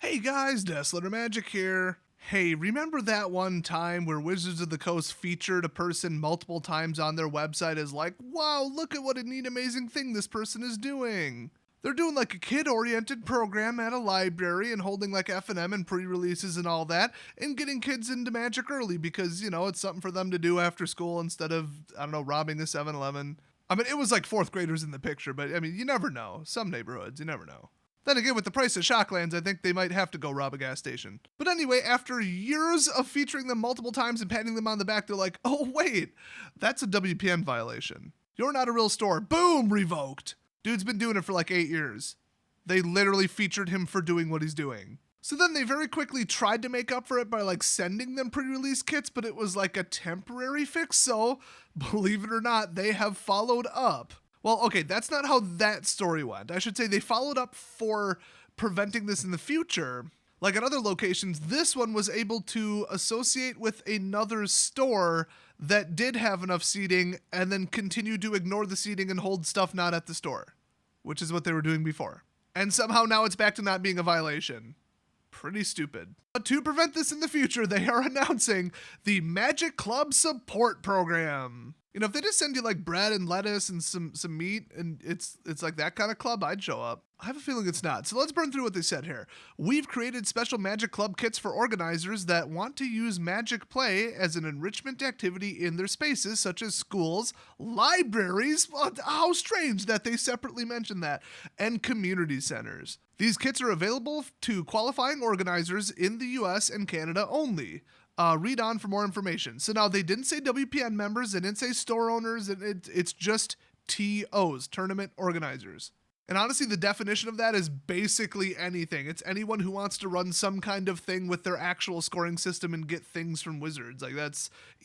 Hey guys, Deslater Magic here. Hey, remember that one time where Wizards of the Coast featured a person multiple times on their website as like, wow, look at what a neat, amazing thing this person is doing. They're doing like a kid-oriented program at a library and holding like F&M and pre-releases and all that and getting kids into Magic early because, it's something for them to do after school instead of, I don't know, robbing a 7-Eleven. I mean, it was like fourth graders in the picture, but I mean, you never know. Some neighborhoods, you never know. Then again, with the price of Shocklands, I think they might have to go rob a gas station. But anyway, after years of featuring them multiple times and patting them on the back, they're like, oh wait, that's a WPN violation. You're not a real store. Boom, revoked. Dude's been doing it for like 8 years. They literally featured him for doing what he's doing. So then they very quickly tried to make up for it by like sending them pre-release kits, but it was like a temporary fix. So believe it or not, they have followed up. Well, okay, that's not how that story went. I should say they followed up for preventing this in the future. Like at other locations, this one was able to associate with another store that did have enough seating and then continue to ignore the seating and hold stuff not at the store, which is what they were doing before. And somehow now it's back to not being a violation. Pretty stupid. But to prevent this in the future, they are announcing the Magic Club Support Program. If they just send you like bread and lettuce and some meat and it's like that kind of club, I'd show up. I have a feeling it's not. So let's burn through what they said here. We've created special Magic Club kits for organizers that want to use Magic play as an enrichment activity in their spaces, such as schools, libraries, well, how strange that they separately mentioned that, and community centers. These kits are available to qualifying organizers in the US and Canada only. Read on for more information. So now they didn't say WPN members, they didn't say store owners, it's just TOs, tournament organizers. And honestly, the definition of that is basically anything. It's anyone who wants to run some kind of thing with their actual scoring system and get things from Wizards. Like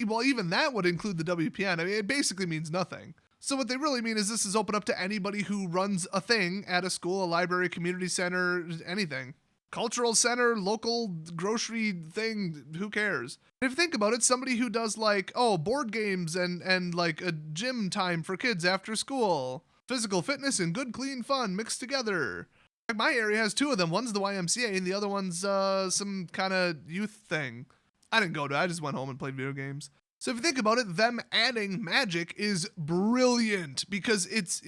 well, even that would include the WPN. I mean, it basically means nothing. So what they really mean is this is open up to anybody who runs a thing at a school, a library, community center, anything. Cultural center, local grocery thing, who cares? If you think about it, somebody who does like, board games and like a gym time for kids after school. Physical fitness and good clean fun mixed together. Like my area has two of them. One's the YMCA and the other one's some kind of youth thing. I didn't go to it, I just went home and played video games. So if you think about it, them adding Magic is brilliant because it's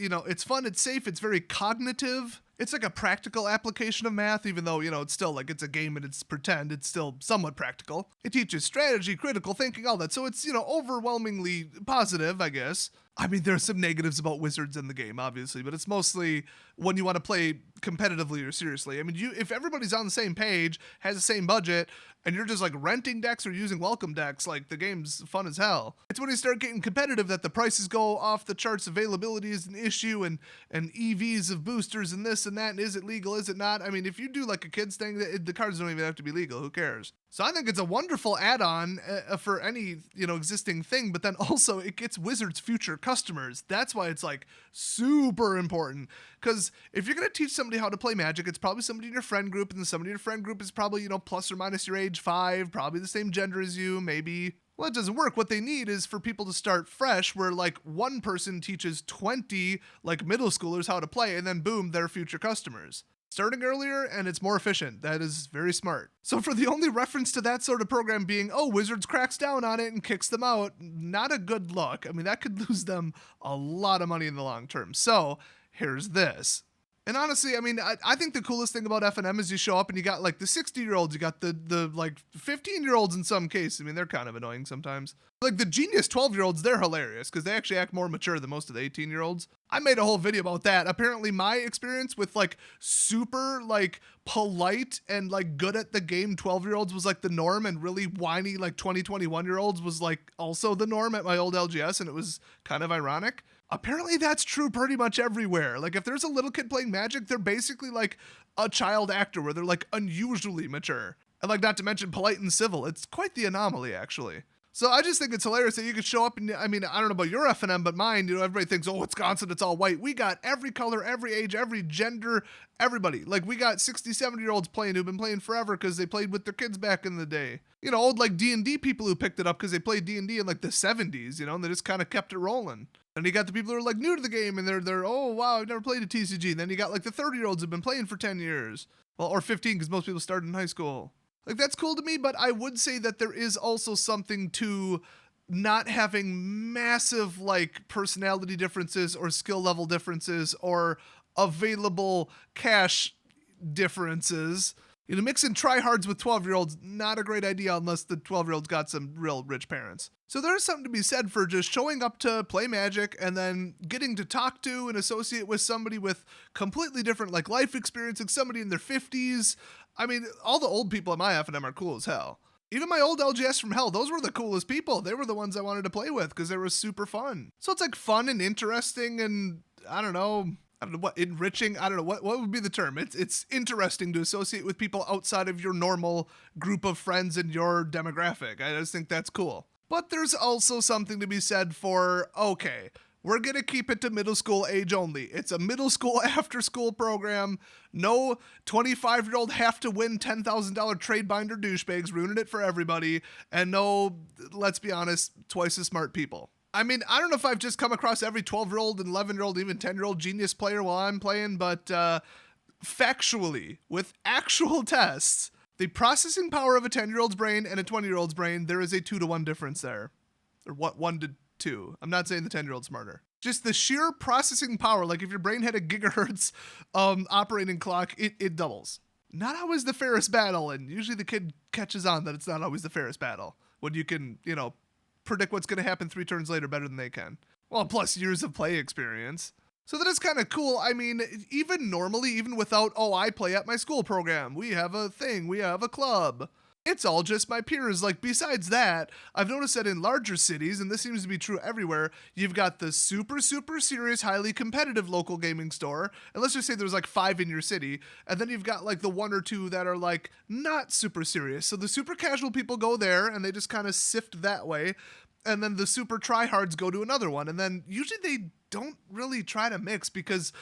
fun, it's safe, it's very cognitive. It's like a practical application of math, even though, it's still like it's a game and it's pretend, it's still somewhat practical. It teaches strategy, critical thinking, all that. So it's, overwhelmingly positive, I guess. I mean, there are some negatives about Wizards in the game, obviously, but it's mostly when you want to play competitively or seriously. I mean, if everybody's on the same page, has the same budget, and you're just like renting decks or using welcome decks, like the game's fun as hell. It's when you start getting competitive that the prices go off the charts, availability is an issue, and EVs of boosters and this and that, and is it legal, is it not? I mean, if you do like a kid's thing, the cards don't even have to be legal, who cares? So I think it's a wonderful add-on for any, existing thing, but then also it gets Wizards future customers. That's why it's like super important. Because if you're going to teach somebody how to play Magic, it's probably somebody in your friend group, and somebody in your friend group is probably, plus or minus your age 5, probably the same gender as you, maybe. Well, it doesn't work. What they need is for people to start fresh, where like one person teaches 20 like middle schoolers how to play, and then boom, they're future customers. Starting earlier, and it's more efficient. That is very smart. So for the only reference to that sort of program being, Wizards cracks down on it and kicks them out, not a good look. I mean, that could lose them a lot of money in the long term. So here's this. And honestly, I mean, I think the coolest thing about F&M is you show up and you got like the 60-year-olds, you got the like 15-year-olds in some cases. I mean, they're kind of annoying sometimes. Like the genius 12-year-olds, they're hilarious because they actually act more mature than most of the 18-year-olds. I made a whole video about that. Apparently my experience with like super like polite and like good at the game 12-year-olds was like the norm, and really whiny like 21-year-olds was like also the norm at my old LGS, and it was kind of ironic. Apparently that's true pretty much everywhere. Like if there's a little kid playing Magic, they're basically like a child actor where they're like unusually mature. And like not to mention polite and civil. It's quite the anomaly actually. So I just think it's hilarious that you could show up and, I mean, I don't know about your F&M, but mine, everybody thinks, Wisconsin, it's all white. We got every color, every age, every gender, everybody. Like we got 60, 70-year-olds playing who've been playing forever because they played with their kids back in the day. Old like D&D people who picked it up because they played D&D in like the 70s, and they just kind of kept it rolling. And you got the people who are like new to the game and they're oh wow, I've never played a TCG. And then you got like the 30-year-olds who've been playing for 10 years. Well, or 15 because most people started in high school. Like, that's cool to me, but I would say that there is also something to not having massive, like, personality differences or skill level differences or available cash differences. You know, mixing tryhards with 12-year-olds, not a great idea unless the 12-year-old's got some real rich parents. So there's something to be said for just showing up to play Magic and then getting to talk to and associate with somebody with completely different, like, life experience, like somebody in their 50s. I mean, all the old people at my F&M are cool as hell. Even my old LGS from hell, those were the coolest people. They were the ones I wanted to play with because they were super fun. So it's like fun and interesting and, I don't know what, enriching. I don't know what would be the term. It's interesting to associate with people outside of your normal group of friends in your demographic. I just think that's cool. But there's also something to be said for, okay, we're going to keep it to middle school age only. It's a middle school after school program. No 25-year-old have to win $10,000 trade binder douchebags ruining it for everybody. And no, let's be honest, twice as smart people. I mean, I don't know if I've just come across every 12-year-old and 11-year-old, even 10-year-old genius player while I'm playing, but factually, with actual tests, the processing power of a 10-year-old's brain and a 20-year-old's brain, there is a 2-to-1 difference there. Or what, 1 to 2. I'm not saying the 10-year-old's smarter. Just the sheer processing power, like if your brain had a gigahertz operating clock, it doubles. Not always the fairest battle, and usually the kid catches on that it's not always the fairest battle. When you can, predict what's going to happen 3 turns later better than they can. Well, plus years of play experience. So that is kind of cool. I mean, even normally, even without, I play at my school program, we have a thing, we have a club. It's all just my peers. Like, besides that, I've noticed that in larger cities, and this seems to be true everywhere, you've got the super, super serious, highly competitive local gaming store, and let's just say there's like 5 in your city, and then you've got like the 1 or 2 that are like not super serious. So the super casual people go there, and they just kind of sift that way, and then the super tryhards go to another one, and then usually they don't really try to mix because,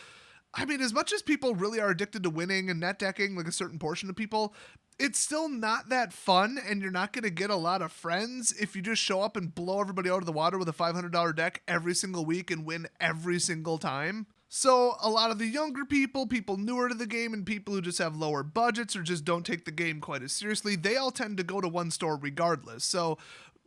I mean, as much as people really are addicted to winning and net decking, like a certain portion of people, it's still not that fun, and you're not going to get a lot of friends if you just show up and blow everybody out of the water with a $500 deck every single week and win every single time. So a lot of the younger people newer to the game, and people who just have lower budgets or just don't take the game quite as seriously, they all tend to go to one store regardless. So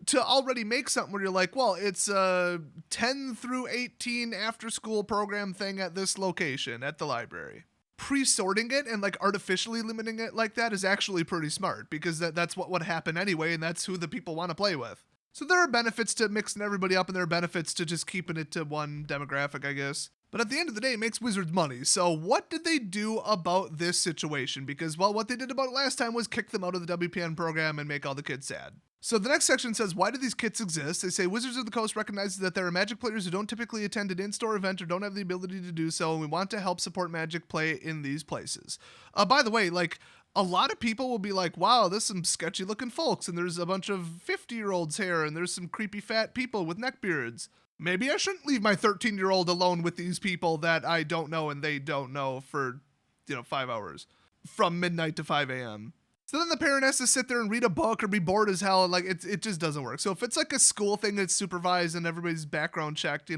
to already make something where you're like, well, it's a 10 through 18 after school program thing at this location at the library. Pre-sorting it and like artificially limiting it like that is actually pretty smart because that's what would happen anyway, and that's who the people want to play with. So there are benefits to mixing everybody up, and there are benefits to just keeping it to one demographic, I guess. But at the end of the day, it makes Wizards money. So what did they do about this situation? Because, well, what they did about it last time was kick them out of the WPN program and make all the kids sad. So the next section says, why do these kits exist? They say Wizards of the Coast recognizes that there are Magic players who don't typically attend an in-store event or don't have the ability to do so, and we want to help support Magic play in these places. By the way, like, a lot of people will be like, wow, there's some sketchy looking folks, and there's a bunch of 50-year-olds here, and there's some creepy fat people with neckbeards. Maybe I shouldn't leave my 13-year-old alone with these people that I don't know and they don't know for, 5 hours. From midnight to 5 a.m. So then the parent has to sit there and read a book or be bored as hell, and like it just doesn't work. So if it's like a school thing that's supervised and everybody's background checked,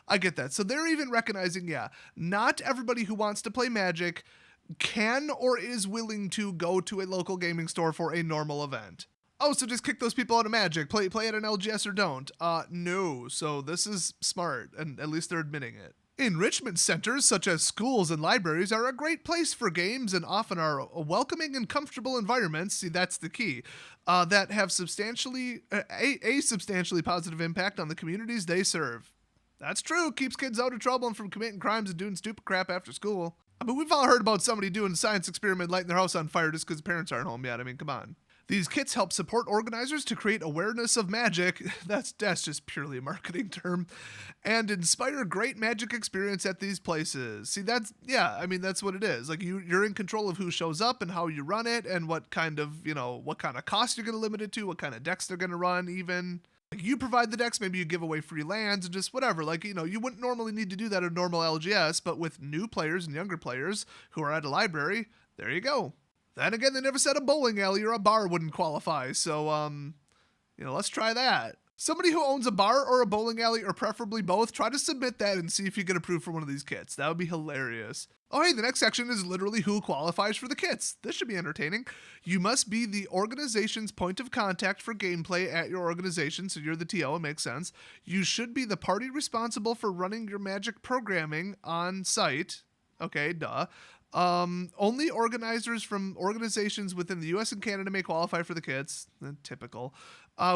I get that. So they're even recognizing, not everybody who wants to play Magic can or is willing to go to a local gaming store for a normal event. Oh, so just kick those people out of Magic, play at an LGS or don't. No, so this is smart, and at least they're admitting it. Enrichment centers, such as schools and libraries, are a great place for games and often are welcoming and comfortable environments, see that's the key, that have a substantially positive impact on the communities they serve. That's true, keeps kids out of trouble and from committing crimes and doing stupid crap after school. I mean, we've all heard about somebody doing a science experiment lighting their house on fire just because parents aren't home yet, I mean, come on. These kits help support organizers to create awareness of Magic, that's just purely a marketing term, and inspire great Magic experience at these places. See, that's what it is. Like, you're in control of who shows up and how you run it and what kind of cost you're going to limit it to, what kind of decks they're going to run even. Like, you provide the decks, maybe you give away free lands and just whatever. Like, you wouldn't normally need to do that at a normal LGS, but with new players and younger players who are at a library, there you go. Then again, they never said a bowling alley or a bar wouldn't qualify, so, let's try that. Somebody who owns a bar or a bowling alley, or preferably both, try to submit that and see if you get approved for one of these kits. That would be hilarious. Oh, hey, the next section is literally who qualifies for the kits. This should be entertaining. You must be the organization's point of contact for gameplay at your organization, so you're the TO, it makes sense. You should be the party responsible for running your Magic programming on site. Okay, duh. Only organizers from organizations within the US and Canada may qualify for the kits. Typical.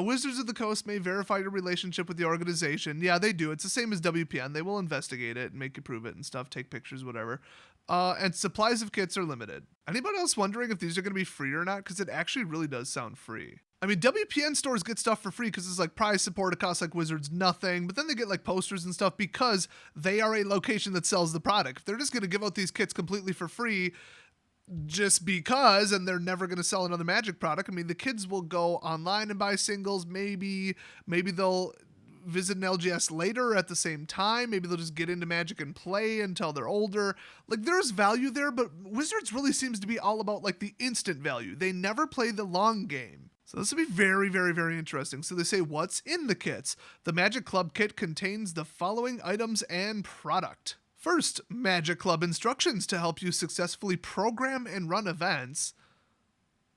Wizards of the Coast may verify your relationship with the organization. Yeah, they do. It's the same as WPN. They will investigate it and make you prove it and stuff, take pictures, whatever. And supplies of kits are limited. Anybody else wondering if these are going to be free or not? Because it actually really does sound free. I mean, WPN stores get stuff for free because it's like prize support. It costs like Wizards nothing, but then they get like posters and stuff because they are a location that sells the product. If they're just going to give out these kits completely for free just because, and they're never going to sell another Magic product, I mean, the kids will go online and buy singles. Maybe they'll visit an LGS later at the same time. Maybe they'll just get into Magic and play until they're older. Like, there's value there, but Wizards really seems to be all about like the instant value. They never play the long game. So this will be very, very, very interesting. So they say, what's in the kits? The Magic Club kit contains the following items and product. First, Magic Club instructions to help you successfully program and run events.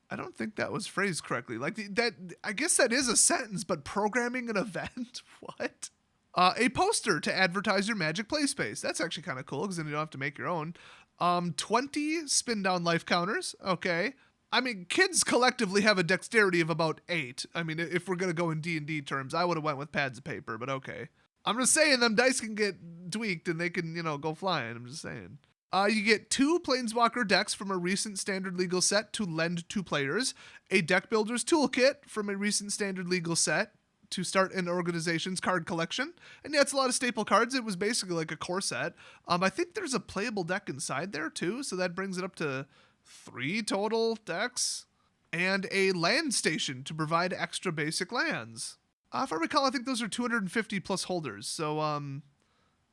I don't think that was phrased correctly. Like that, I guess that is a sentence, but programming an event? What? A poster to advertise your Magic play space. That's actually kind of cool because then you don't have to make your own. 20 spin down life counters. Okay. I mean, kids collectively have a dexterity of about 8. I mean, if we're going to go in D&D terms, I would have went with pads of paper, but okay. I'm just saying them dice can get tweaked and they can, go flying. I'm just saying. You get 2 Planeswalker decks from a recent standard legal set to lend to players. A deck builder's toolkit from a recent standard legal set to start an organization's card collection. And yeah, it's a lot of staple cards. It was basically like a core set. I think there's a playable deck inside there too, so that brings it up to 3 total decks, and a land station to provide extra basic lands. If I recall, I think those are 250 plus holders. So,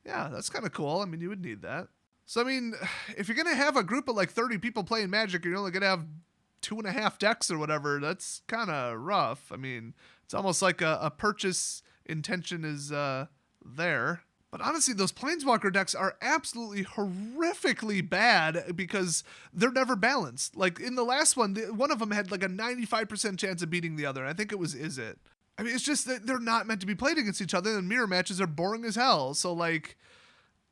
yeah, that's kind of cool. I mean, you would need that. So, I mean, if you're going to have a group of like 30 people playing Magic, and you're only going to have 2.5 decks or whatever, that's kind of rough. I mean, it's almost like a purchase intention is there. But honestly, those Planeswalker decks are absolutely horrifically bad because they're never balanced. Like in the last one, one of them had like a 95% chance of beating the other. And I think it was Izzet. I mean, it's just that they're not meant to be played against each other, and mirror matches are boring as hell. So like,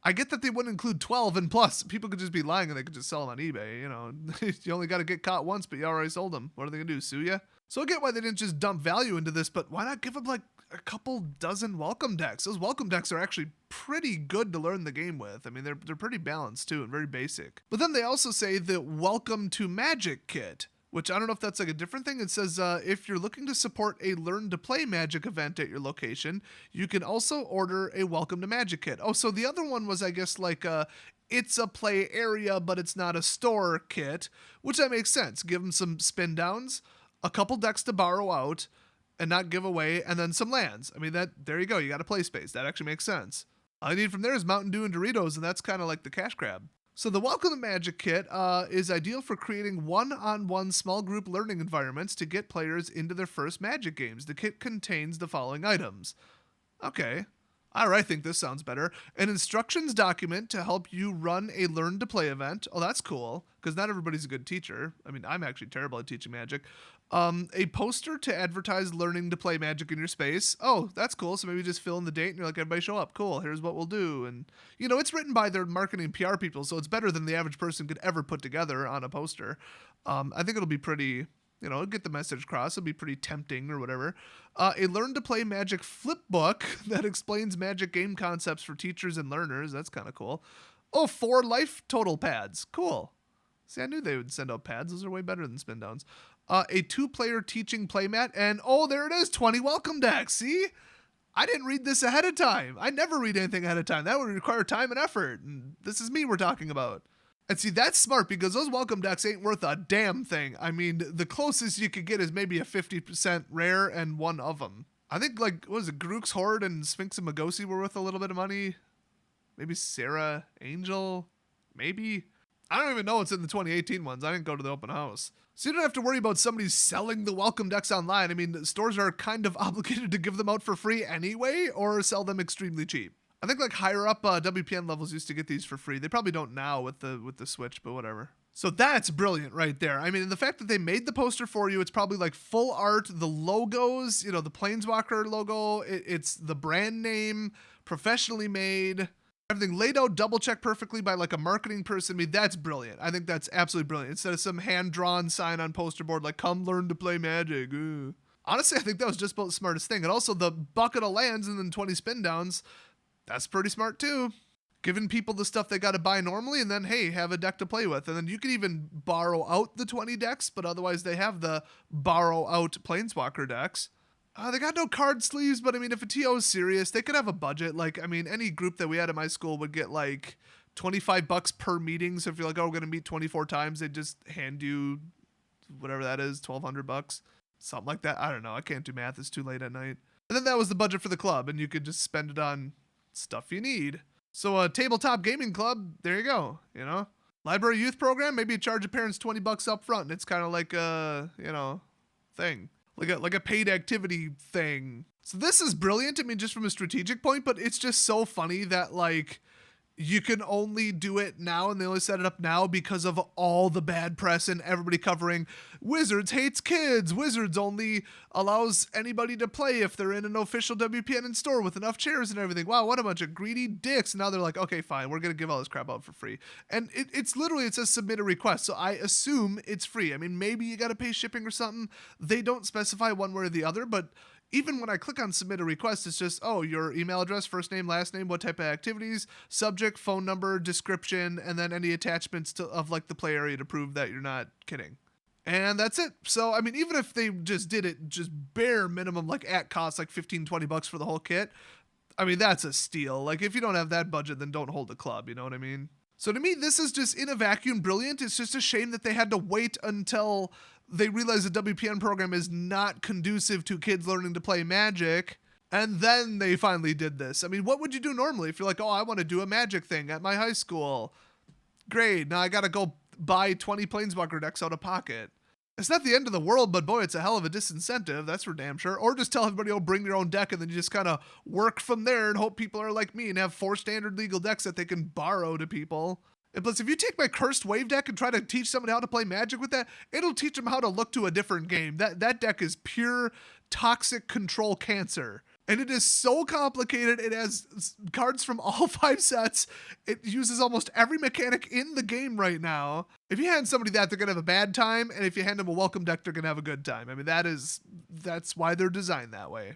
I get that they wouldn't include 12, and plus people could just be lying and they could just sell them on eBay. You only got to get caught once, but you already sold them. What are they gonna do, sue you? So I get why they didn't just dump value into this, but why not give them like a couple dozen welcome decks? Those welcome decks are actually pretty good to learn the game with. I mean, they're pretty balanced too and very basic. But then they also say the Welcome to Magic kit, which I don't know if that's like a different thing. It says, if you're looking to support a Learn to Play Magic event at your location, you can also order a Welcome to Magic kit. Oh, so the other one was, I guess, like it's a play area, but it's not a store kit, which that makes sense. Give them some spin downs, a couple decks to borrow out and not give away, and then some lands. I mean, there you go. You got a play space. That actually makes sense. All I need from there is Mountain Dew and Doritos, and that's kind of like the cash grab. So the Welcome to Magic kit is ideal for creating one-on-one small group learning environments to get players into their first Magic games. The kit contains the following items. Okay. I think this sounds better. An instructions document to help you run a Learn to Play event. Oh, that's cool, because not everybody's a good teacher. I mean, I'm actually terrible at teaching Magic. A poster to advertise learning to play Magic in your space. Oh, that's cool. So maybe just fill in the date and you're like, everybody show up. Cool. Here's what we'll do. And, it's written by their marketing PR people, so it's better than the average person could ever put together on a poster. I think it'll be pretty, get the message across. It'll be pretty tempting or whatever. A Learn to Play Magic flip book that explains Magic game concepts for teachers and learners. That's kind of cool. Oh, 4 life total pads. Cool. See, I knew they would send out pads. Those are way better than spin downs. A 2-player teaching playmat, and oh, there it is, 20 welcome decks. See? I didn't read this ahead of time. I never read anything ahead of time. That would require time and effort, and this is me we're talking about. And see, that's smart because those welcome decks ain't worth a damn thing. I mean, the closest you could get is maybe a 50% rare and one of them. I think, like, what was it, Grook's Horde and Sphinx and Magosi were worth a little bit of money. Maybe Sarah Angel, maybe. I don't even know what's in the 2018 ones. I didn't go to the open house. So you don't have to worry about somebody selling the welcome decks online. I mean, stores are kind of obligated to give them out for free anyway or sell them extremely cheap. I think like higher up WPN levels used to get these for free. They probably don't now with the Switch, but whatever. So that's brilliant right there. I mean, the fact that they made the poster for you, it's probably like full art, the logos, you know, the Planeswalker logo, it's the brand name, professionally made, everything laid out, double checked perfectly by like a marketing person. I mean, that's brilliant. I think that's absolutely brilliant. Instead of some hand-drawn sign on poster board like, come learn to play Magic. Ooh. Honestly, I think that was just about the smartest thing. And also the bucket of lands and then 20 spin downs, that's pretty smart too. Giving people the stuff they got to buy normally, and then, hey, have a deck to play with. And then you can even borrow out the 20 decks, but otherwise they have the borrow out Planeswalker decks. They got no card sleeves, but I mean, if a TO is serious, they could have a budget. Like, I mean, any group that we had at my school would get like $25 per meeting. So if you're like, oh, we're going to meet 24 times, they just hand you whatever that is, $1,200, something like that. I don't know. I can't do math. It's too late at night. And then that was the budget for the club, and you could just spend it on stuff you need. So a tabletop gaming club, there you go, you know. Library youth program, maybe you charge your parents $20 up front, and it's kind of like a, you know, thing. Like a paid activity thing. So this is brilliant, I mean, just from a strategic point, but it's just so funny that, like, you can only do it now, and they only set it up now because of all the bad press and everybody covering Wizards hates kids. Wizards only allows anybody to play if they're in an official WPN in store with enough chairs and everything. Wow, what a bunch of greedy dicks. And now they're like, okay, fine, we're going to give all this crap out for free. And it's literally, it says submit a request. So I assume it's free. I mean, maybe you got to pay shipping or something. They don't specify one way or the other, but even when I click on submit a request, it's just, oh, your email address, first name, last name, what type of activities, subject, phone number, description, and then any attachments of like the play area to prove that you're not kidding. And that's it. So, I mean, even if they just did it just bare minimum, like at cost, like $15-20 for the whole kit, I mean, that's a steal. Like, if you don't have that budget, then don't hold a club, you know what I mean? So to me, this is just in a vacuum brilliant. It's just a shame that they had to wait until they realized the WPN program is not conducive to kids learning to play Magic, and then they finally did this. I mean, what would you do normally if you're like, oh, I want to do a Magic thing at my high school? Great, now I gotta go buy 20 Planeswalker decks out of pocket. It's not the end of the world, but boy, it's a hell of a disincentive, that's for damn sure. Or just tell everybody, oh, bring your own deck, and then you just kind of work from there and hope people are like me and have 4 standard legal decks that they can borrow to people. And plus, if you take my Cursed Wave deck and try to teach somebody how to play Magic with that, it'll teach them how to look to a different game. That deck is pure toxic control cancer. And it is so complicated. It has cards from all 5 sets. It uses almost every mechanic in the game right now. If you hand somebody that, they're going to have a bad time. And if you hand them a welcome deck, they're going to have a good time. I mean, that's why they're designed that way.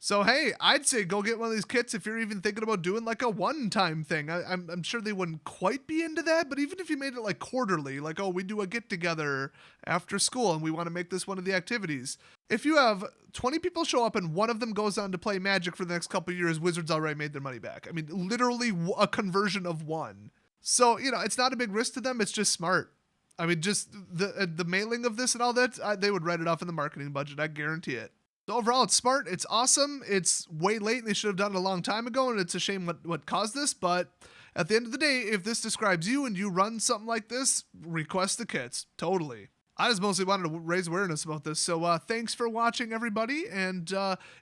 So, hey, I'd say go get one of these kits if you're even thinking about doing like a one-time thing. I'm sure they wouldn't quite be into that, but even if you made it like quarterly, like, oh, we do a get-together after school and we want to make this one of the activities. If you have 20 people show up and one of them goes on to play Magic for the next couple of years, Wizards already made their money back. I mean, literally a conversion of one. So, you know, it's not a big risk to them. It's just smart. I mean, just the mailing of this and all that, they would write it off in the marketing budget. I guarantee it. So overall, it's smart, it's awesome, it's way late, and they should have done it a long time ago, and it's a shame what caused this, but at the end of the day, if this describes you and you run something like this, request the kits, totally. I just mostly wanted to raise awareness about this, so thanks for watching, everybody, and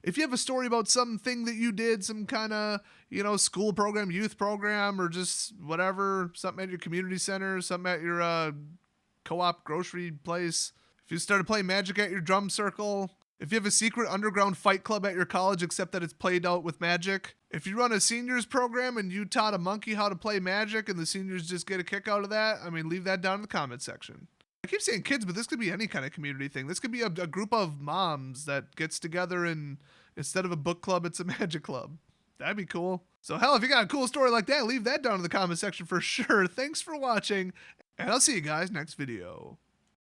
if you have a story about something that you did, some kind of, you know, school program, youth program, or just whatever, something at your community center, something at your co-op grocery place, if you started playing Magic at your drum circle, if you have a secret underground fight club at your college except that it's played out with Magic, if you run a seniors program and you taught a monkey how to play Magic and the seniors just get a kick out of that, I mean, leave that down in the comment section. I keep saying kids, but this could be any kind of community thing. This could be a group of moms that gets together and instead of a book club, it's a Magic club. That'd be cool. So hell, if you got a cool story like that, leave that down in the comment section for sure. Thanks for watching, and I'll see you guys next video.